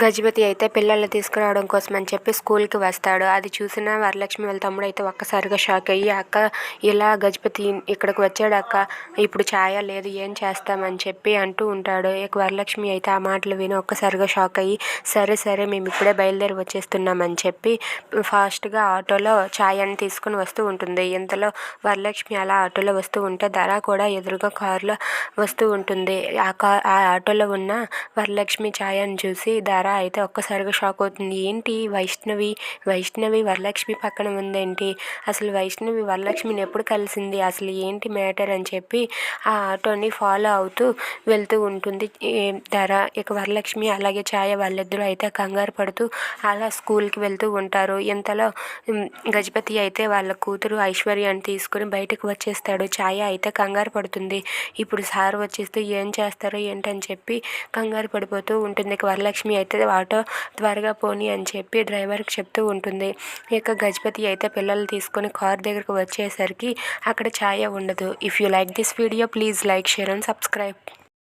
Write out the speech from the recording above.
గజపతి అయితే పిల్లల్ని తీసుకురావడం కోసం అని చెప్పి స్కూల్కి వస్తాడు. అది చూసిన వరలక్ష్మి వాళ్ళ తమ్ముడు అయితే ఒక్కసారిగా షాక్ అయ్యి, అక్క ఇలా గజపతి ఇక్కడికి వచ్చాడు అక్క, ఇప్పుడు ఛాయ లేదు ఏం చేస్తామని చెప్పి అంటూ ఉంటాడు. ఇక వరలక్ష్మి అయితే ఆ మాటలు విని ఒక్కసారిగా షాక్ అయ్యి, సరే సరే మేము ఇప్పుడే బయలుదేరి వచ్చేస్తున్నామని చెప్పి ఫాస్ట్గా ఆటోలో ఛాయని తీసుకుని వస్తూ ఉంటుంది. ఇంతలో వరలక్ష్మి అలా ఆటోలో వస్తూ ఉంటే ధర కూడా ఎదురుగా కారులో వస్తూ ఉంటుంది. ఆ ఆటోలో ఉన్న వరలక్ష్మి ఛాయని చూసి ధర అయితే ఒక్కసారిగా షాక్ అవుతుంది. ఏంటి వైష్ణవి వరలక్ష్మి పక్కన ఉందేంటి, అసలు వైష్ణవి వరలక్ష్మిని ఎప్పుడు కలిసింది, అసలు ఏంటి మ్యాటర్ అని చెప్పి ఆ ఆటోని ఫాలో అవుతూ వెళ్తూ ఉంటుంది ధర. ఇక వరలక్ష్మి అలాగే ఛాయ వాళ్ళిద్దరూ అయితే కంగారు పడుతూ అలా స్కూల్కి వెళ్తూ ఉంటారు. ఇంతలో గజపతి అయితే వాళ్ళ కూతురు ఐశ్వర్యాన్ని తీసుకుని బయటకు వచ్చేస్తాడు. ఛాయ అయితే కంగారు పడుతుంది. ఇప్పుడు సార్ వచ్చేస్తే ఏం చేస్తారో ఏంటని చెప్పి కంగారు పడిపోతూ ఉంటుంది. ఇక వరలక్ష్మి అయితే ఆటో త్వరగా పోనీ అని చెప్పి డ్రైవర్కి చెప్తూ ఉంటుంది. ఇక గజపతి అయితే పిల్లలు తీసుకొని కార్ దగ్గరకు వచ్చేసరికి అక్కడ ఛాయ ఉండదు. If you like this video please like, share and subscribe.